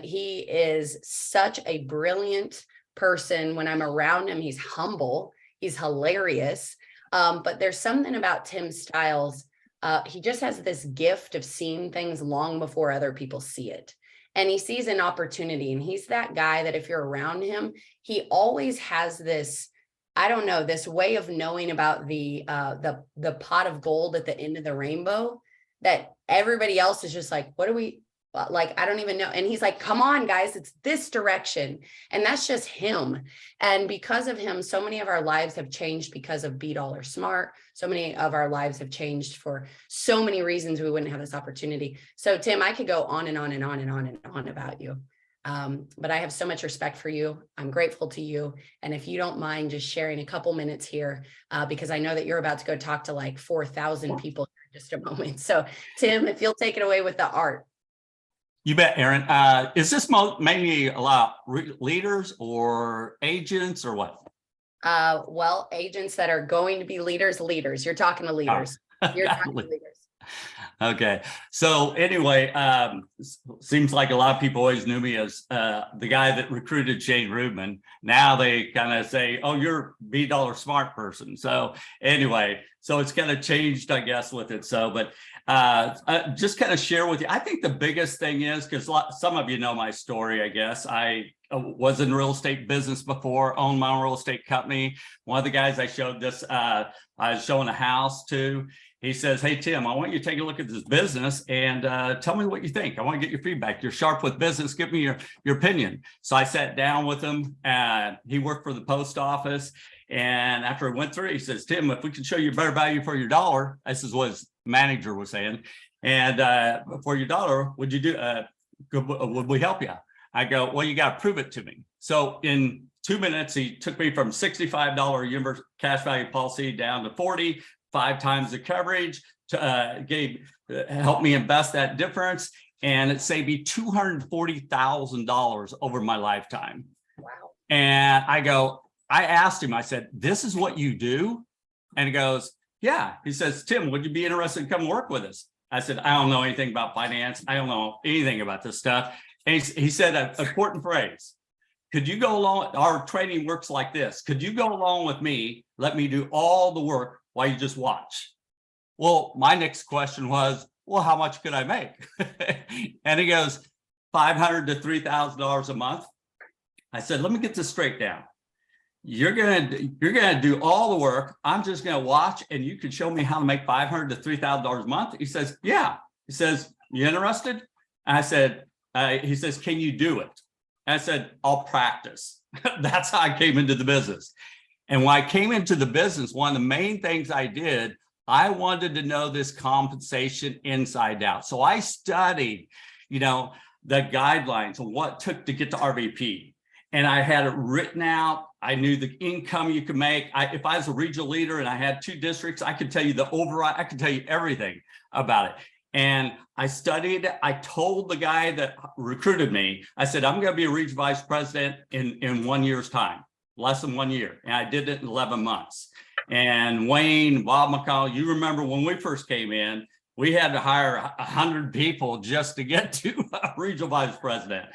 He is such a brilliant person. When I'm around him, he's humble, he's hilarious. But there's something about Tim Stiles. He just has this gift of seeing things long before other people see it. And he sees an opportunity. And he's that guy that if you're around him, he always has this, I don't know, this way of knowing about the pot of gold at the end of the rainbow that everybody else is just like, what do we, like, I don't even know. And he's like, come on, guys, it's this direction. And that's just him. And because of him, so many of our lives have changed because of Be Dollar Smart. So many of our lives have changed for so many reasons we wouldn't have this opportunity. So Tim, I could go on and on and on and on and on about you. But I have so much respect for you. I'm grateful to you. And if you don't mind just sharing a couple minutes here, because I know that you're about to go talk to like 4,000 people in just a moment. So Tim, if you'll take it away with the art. You bet, Aaron. Is this mainly a lot of leaders or agents or what? Well, agents that are going to be leaders. You're talking to leaders. You're talking to leaders. Okay. So anyway, seems like a lot of people always knew me as the guy that recruited Shane Rubin. Now they kind of say, oh, you're Be Dollar Smart person. So anyway, so it's kind of changed, I guess, with it. So, but just kind of share with you. I think the biggest thing is, because some of you know my story, I guess. I was in real estate business before, owned my own real estate company. One of the guys I showed this, I was showing a house to, he says, hey, Tim, I want you to take a look at this business and tell me what you think. I want to get your feedback. You're sharp with business. Give me your opinion. So I sat down with him. He worked for the post office. And after I went through it, he says, Tim, if we can show you better value for your dollar, this is what his manager was saying. And for your dollar, would you do, would we help you? I go, well, you got to prove it to me. So in 2 minutes, he took me from $65 universal cash value policy down to 40, 5 times the coverage, to helped me invest that difference. And it saved me $240,000 over my lifetime. Wow. And I asked him, I said, this is what you do? And he goes, yeah. He says, Tim, would you be interested in come work with us? I said, I don't know anything about finance. I don't know anything about this stuff. And he said an important phrase. Could you go along? Our training works like this. Could you go along with me? Let me do all the work while you just watch. Well, my next question was, well, how much could I make? And he goes, $500 to $3,000 a month. I said, let me get this straight down. You're gonna do all the work. I'm just gonna watch, and you can show me how to make $500 to $3,000 a month. He says, yeah. He says, you interested? And I said, he says, can you do it? And I said, I'll practice. That's how I came into the business. And when I came into the business, one of the main things I did, I wanted to know this compensation inside out. So I studied, the guidelines and what it took to get to RVP. And I had it written out. I knew the income you could make. If I was a regional leader and I had 2 districts, I could tell you the override. I could tell you everything about it. And I studied. I told the guy that recruited me, I said, I'm going to be a regional vice president in 1 year's time, less than 1 year. And I did it in 11 months. And Wayne, Bob McCall, you remember when we first came in, we had to hire 100 people just to get to a regional vice president.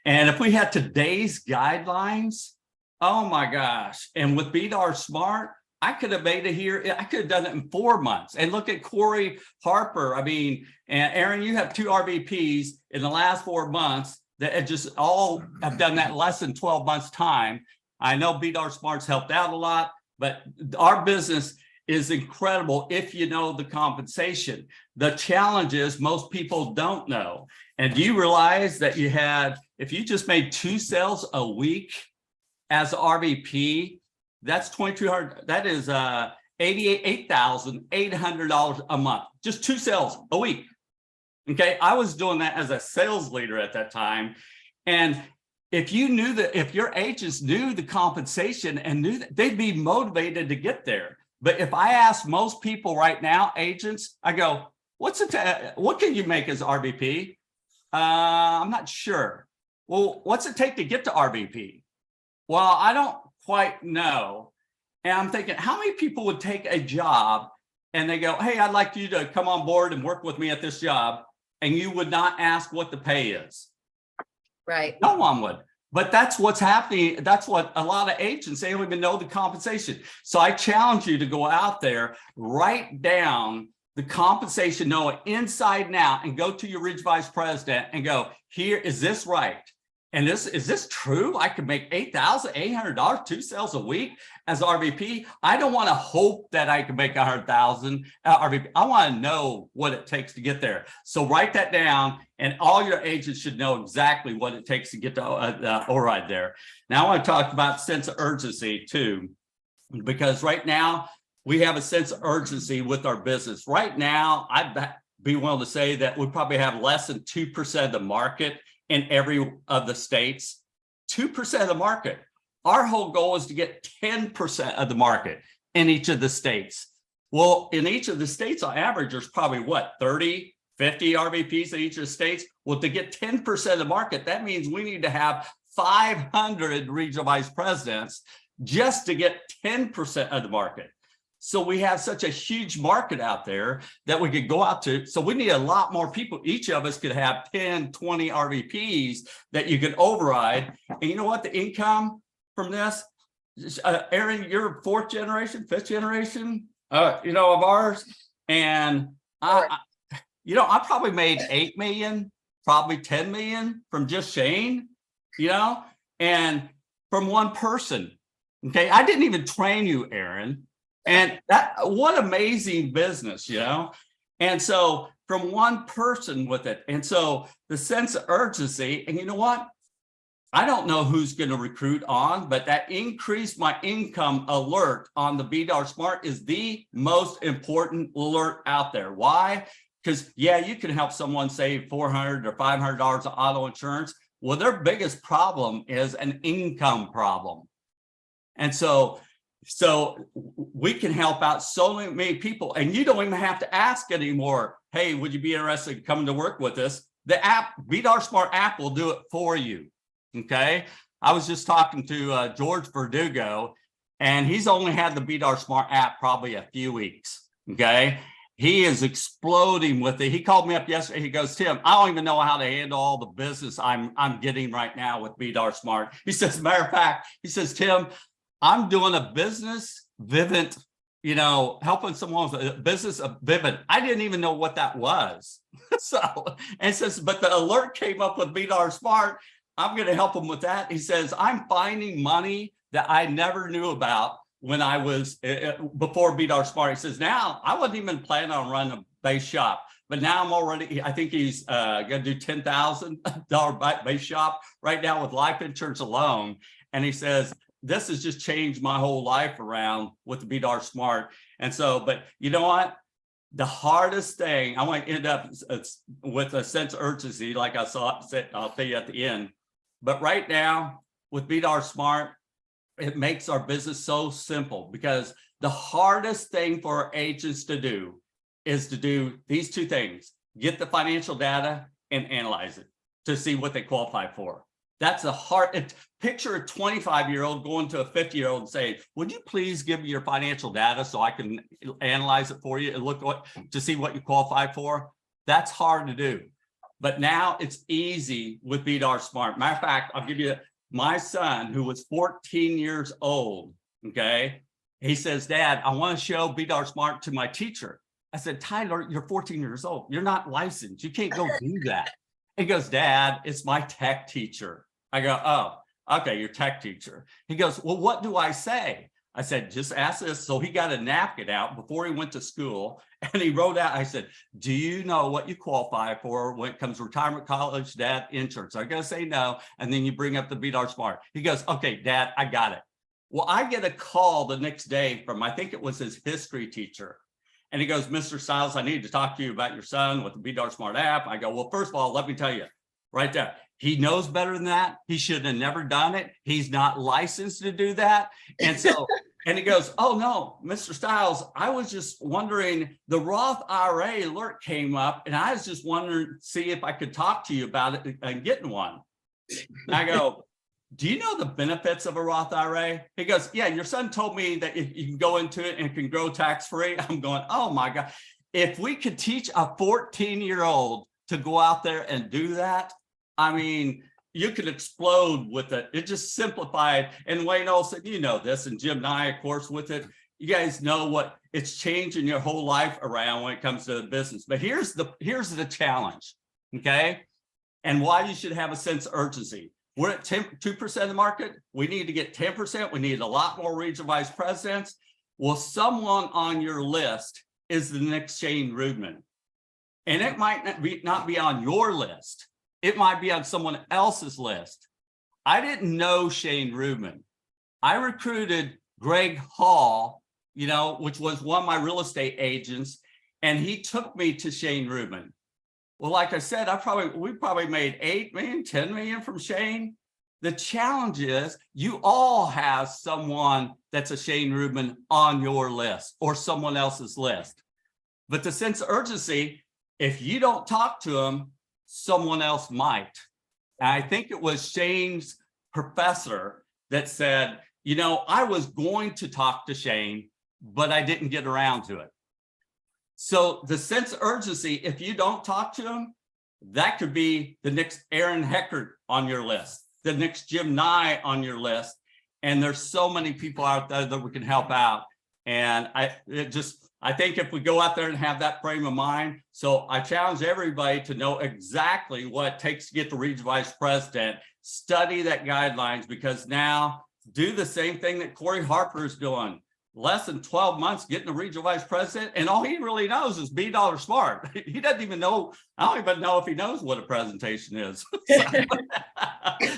And if we had today's guidelines, oh my gosh. And with Be Dollar Smart, I could have made it here. I could have done it in 4 months. And look at Corey Harper. I mean, and Aaron, you have 2 RVPs in the last 4 months that just all have done that in less than 12 months time. I know Be Dollar Smart's helped out a lot, but our business is incredible if you know the compensation. The challenge is most people don't know. And do you realize that if you just made 2 sales a week as RVP, that's $2,200. That is $88,800 a month, just 2 sales a week. Okay, I was doing that as a sales leader at that time. And if your agents knew the compensation and knew that, they'd be motivated to get there. But if I ask most people right now, agents, I go, what can you make as RVP? I'm not sure. Well, what's it take to get to RVP? Well, I don't quite know. And I'm thinking, how many people would take a job and they go, hey, I'd like you to come on board and work with me at this job, and you would not ask what the pay is? Right. No one would. But that's what's happening. That's what a lot of agents, they don't even know the compensation. So I challenge you to go out there, write down the compensation, know it inside and out, and go to your Ridge Vice President and go, here, is this right? And is this true? I could make $8,800, 2 sales a week as RVP. I don't want to hope that I can make 100,000 RVP. I want to know what it takes to get there. So write that down, and all your agents should know exactly what it takes to get to override there. Now I want to talk about sense of urgency too, because right now we have a sense of urgency with our business. Right now, I'd be willing to say that we probably have less than 2% of the market in every of the states. 2% of the market. Our whole goal is to get 10% of the market in each of the states. Well, in each of the states, on average, there's probably what, 30, 50 RVPs in each of the states. Well, to get 10% of the market, that means we need to have 500 regional vice presidents just to get 10% of the market. So we have such a huge market out there that we could go out to. So we need a lot more people. Each of us could have 10, 20 RVPs that you could override. And you know what? The income from this, Aaron, you're 4th generation, 5th generation, of ours. And I probably made 8 million, probably 10 million from just Shane, and from one person. Okay. I didn't even train you, Aaron. And what amazing business, And so from one person with it. And so the sense of urgency, and you know what? I don't know who's going to recruit on, but that increased my income alert on the BDAR Smart is the most important alert out there. Why? Because you can help someone save $400 or $500 of auto insurance. Well, their biggest problem is an income problem. And so we can help out so many people, and you don't even have to ask anymore. Hey, would you be interested in coming to work with us? The app, BDAR Smart app, will do it for you. Okay. I was just talking to George Verdugo, and he's only had the BDAR Smart app probably a few weeks. Okay. He is exploding with it. He called me up yesterday. He goes, Tim, I don't even know how to handle all the business I'm getting right now with BDAR Smart. He says, matter of fact, he says, Tim, I'm doing a business Vivint, helping someone with a business of Vivint. I didn't even know what that was. But the alert came up with BDAR Smart. I'm going to help him with that. He says, I'm finding money that I never knew about when I was before BDAR Smart. He says, now I wasn't even planning on running a base shop, but now I'm already, I think he's going to do $10,000 base shop right now with life insurance alone. And he says, this has just changed my whole life around with the BDAR Smart. And so, but you know what? The hardest thing, I want to end up with a sense of urgency, like I'll tell you at the end. But right now with BDAR Smart, it makes our business so simple, because the hardest thing for our agents to do is to do these two things: get the financial data and analyze it to see what they qualify for. That's the hard. Picture a 25-year-old going to a 50-year-old and say, would you please give me your financial data so I can analyze it for you and look to see what you qualify for? That's hard to do. But now it's easy with BDAR Smart. Matter of fact, I'll give you my son, who was 14 years old. Okay. He says, Dad, I want to show BDAR Smart to my teacher. I said, Tyler, you're 14 years old. You're not licensed. You can't go do that. He goes, Dad, it's my tech teacher. I go, oh, okay, your tech teacher. He goes, well, what do I say? I said, just ask this. So he got a napkin out before he went to school, and he wrote out, I said, do you know what you qualify for when it comes to retirement, college, debt, insurance? I'm going to say no. And then you bring up the BDAR Smart. He goes, okay, Dad, I got it. Well, I get a call the next day from, I think it was his history teacher. And he goes, Mr. Stiles, I need to talk to you about your son with the BDAR Smart app. I go, well, first of all, let me tell you right there. He knows better than that. He should have never done it. He's not licensed to do that. And so, and he goes, oh no, Mr. Stiles, I was just wondering, the Roth IRA alert came up, and I was just wondering, see if I could talk to you about it and getting one. And I go, do you know the benefits of a Roth IRA? He goes, yeah, your son told me that you can go into it and it can grow tax-free. I'm going, oh my God. If we could teach a 14-year-old to go out there and do that, I mean, you could explode with it. It just simplified. And Wayne Olson, you know this, and Jim Nye, of course, with it. You guys know what it's changing your whole life around when it comes to the business. But here's the challenge, okay? And why you should have a sense of urgency. We're at 2% of the market. We need to get 10%. We need a lot more regional vice presidents. Well, someone on your list is the next Shane Rudman. And it might not be on your list. It might be on someone else's list. I didn't know Shane Rudman. I recruited Greg Hall, you know, which was one of my real estate agents, and he took me to Shane Rudman. Well, like I said, we probably made 8 million, 10 million from Shane. The challenge is you all have someone that's a Shane Rudman on your list or someone else's list. But the sense of urgency, if you don't talk to them, someone else might. And I think it was Shane's professor that said, you know, I was going to talk to Shane, but I didn't get around to it. So the sense of urgency, if you don't talk to him, that could be the next Aaron Heckert on your list, the next Jim Nye on your list. And there's so many people out there that we can help out. And I think if we go out there and have that frame of mind, so I challenge everybody to know exactly what it takes to get the regional vice president, study that guidelines, because now do the same thing that Corey Harper is doing. Less than 12 months getting the regional vice president, and all he really knows is be dollar smart. He doesn't even know, I don't even know if he knows what a presentation is.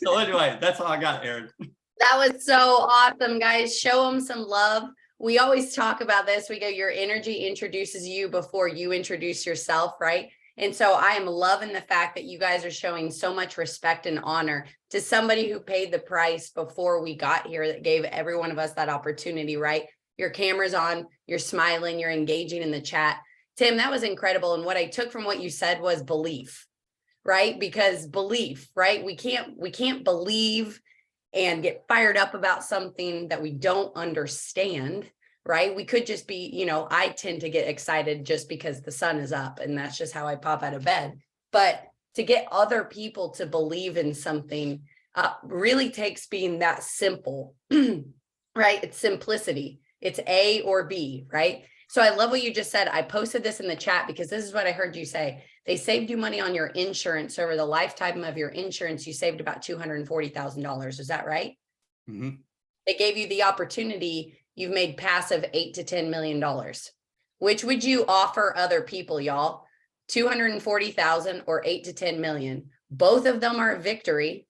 So anyway, that's all I got, Aaron. That was so awesome, guys. Show them some love. We always talk about this. We go, your energy introduces you before you introduce yourself, right? And so I am loving the fact that you guys are showing so much respect and honor to somebody who paid the price before we got here, that gave every one of us that opportunity, right? Your camera's on, you're smiling, you're engaging in the chat. Tim, that was incredible. And what I took from what you said was belief, right? Because belief, right? We can't believe and get fired up about something that we don't understand, right? We could just be, you know, I tend to get excited just because the sun is up and that's just how I pop out of bed. But to get other people to believe in something really takes being that simple, right? It's simplicity. It's A or B, right? So I love what you just said. I posted this in the chat because this is what I heard you say. They saved you money on your insurance. Over the lifetime of your insurance, you saved about $240,000. Is that right? Mm-hmm. They gave you the opportunity. You've made passive $8 to $10 million. Which would you offer other people, y'all? 240,000 or 8 to 10 million. Both of them are a victory.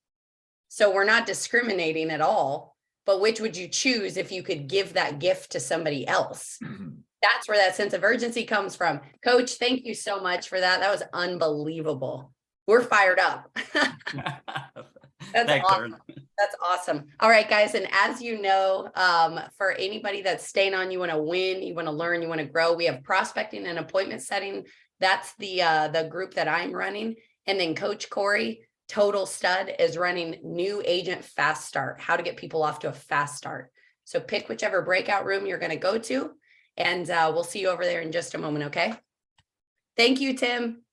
So we're not discriminating at all. But which would you choose if you could give that gift to somebody else? Mm-hmm. That's where that sense of urgency comes from. Coach, thank you so much for that. That was unbelievable. We're fired up. That's Thanks, awesome. Aaron. That's awesome. All right, guys. And as you know, for anybody that's staying on, you want to win, you want to learn, you want to grow. We have prospecting and appointment setting. That's the group that I'm running. And then Coach Corey, Total Stud, is running new agent fast start, how to get people off to a fast start. So pick whichever breakout room you're going to go to, and we'll see you over there in just a moment. Okay. Thank you, Tim.